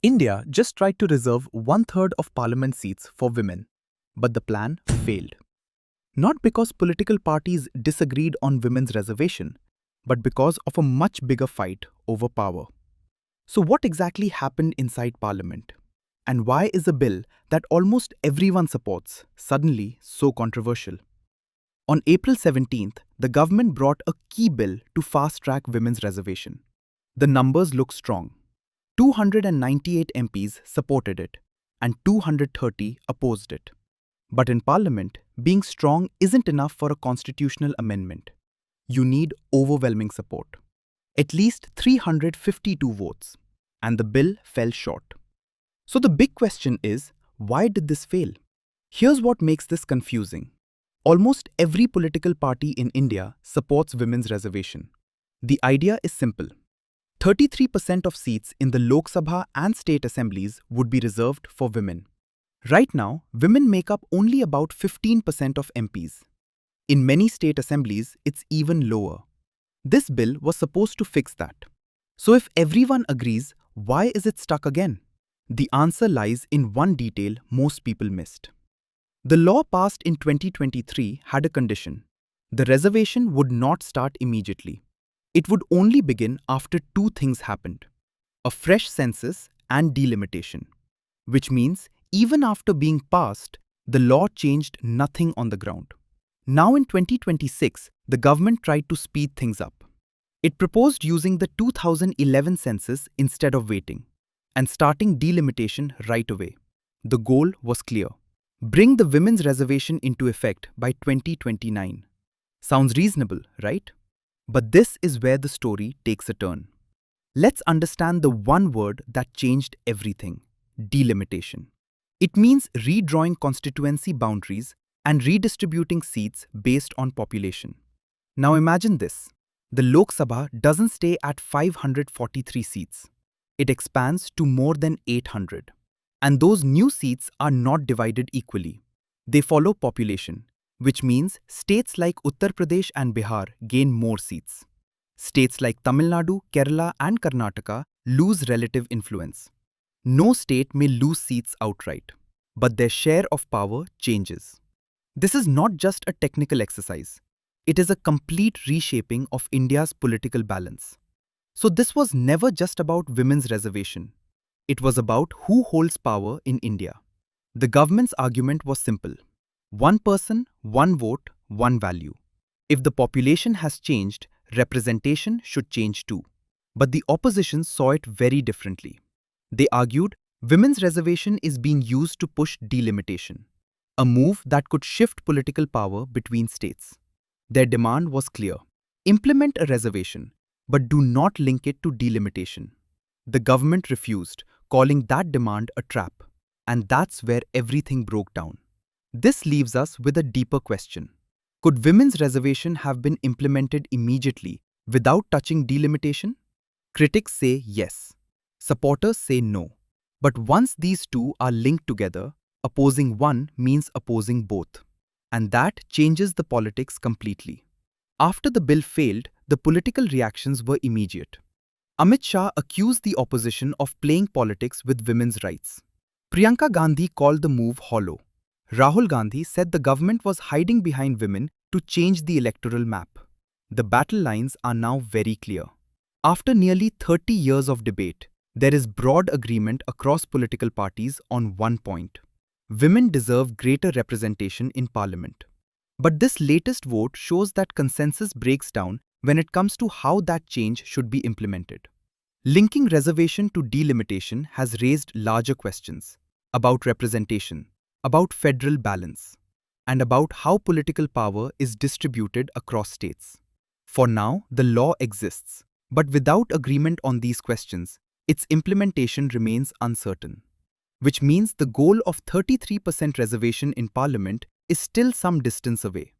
India just tried to reserve one-third of parliament seats for women, but the plan failed. Not because political parties disagreed on women's reservation, but because of a much bigger fight over power. So what exactly happened inside parliament? And why is a bill that almost everyone supports suddenly so controversial? On April 17th, the government brought a key bill to fast-track women's reservation. The numbers look strong. 298 MPs supported it, and 230 opposed it. But in Parliament, being strong isn't enough for a constitutional amendment. You need overwhelming support. At least 352 votes, and the bill fell short. So the big question is, why did this fail? Here's what makes this confusing. Almost every political party in India supports women's reservation. The idea is simple. 33% of seats in the Lok Sabha and state assemblies would be reserved for women. Right now, women make up only about 15% of MPs. In many state assemblies, it's even lower. This bill was supposed to fix that. So if everyone agrees, why is it stuck again? The answer lies in one detail most people missed. The law passed in 2023 had a condition. The reservation would not start immediately. It would only begin after two things happened: a fresh census and delimitation. Which means even after being passed, the law changed nothing on the ground. Now in 2026, the government tried to speed things up. It proposed using the 2011 census instead of waiting, and starting delimitation right away. The goal was clear: bring the women's reservation into effect by 2029. Sounds reasonable, right? But this is where the story takes a turn. Let's understand the one word that changed everything: delimitation. It means redrawing constituency boundaries and redistributing seats based on population. Now imagine this. The Lok Sabha doesn't stay at 543 seats. It expands to more than 800. And those new seats are not divided equally. They follow population, which means states like Uttar Pradesh and Bihar gain more seats. States like Tamil Nadu, Kerala, and Karnataka lose relative influence. No state may lose seats outright, but their share of power changes. This is not just a technical exercise. It is a complete reshaping of India's political balance. So this was never just about women's reservation. It was about who holds power in India. The government's argument was simple: one person, one vote, one value. If the population has changed, representation should change too. But the opposition saw it very differently. They argued women's reservation is being used to push delimitation, a move that could shift political power between states. Their demand was clear: implement a reservation, but do not link it to delimitation. The government refused, calling that demand a trap. And that's where everything broke down. This leaves us with a deeper question. Could women's reservation have been implemented immediately without touching delimitation? Critics say yes. Supporters say no. But once these two are linked together, opposing one means opposing both. And that changes the politics completely. After the bill failed, the political reactions were immediate. Amit Shah accused the opposition of playing politics with women's rights. Priyanka Gandhi called the move hollow. Rahul Gandhi said the government was hiding behind women to change the electoral map. The battle lines are now very clear. After nearly 30 years of debate, there is broad agreement across political parties on one point: women deserve greater representation in parliament. But this latest vote shows that consensus breaks down when it comes to how that change should be implemented. Linking reservation to delimitation has raised larger questions about representation, about federal balance, and about how political power is distributed across states. For now, the law exists, but without agreement on these questions, its implementation remains uncertain. Which means the goal of 33% reservation in parliament is still some distance away.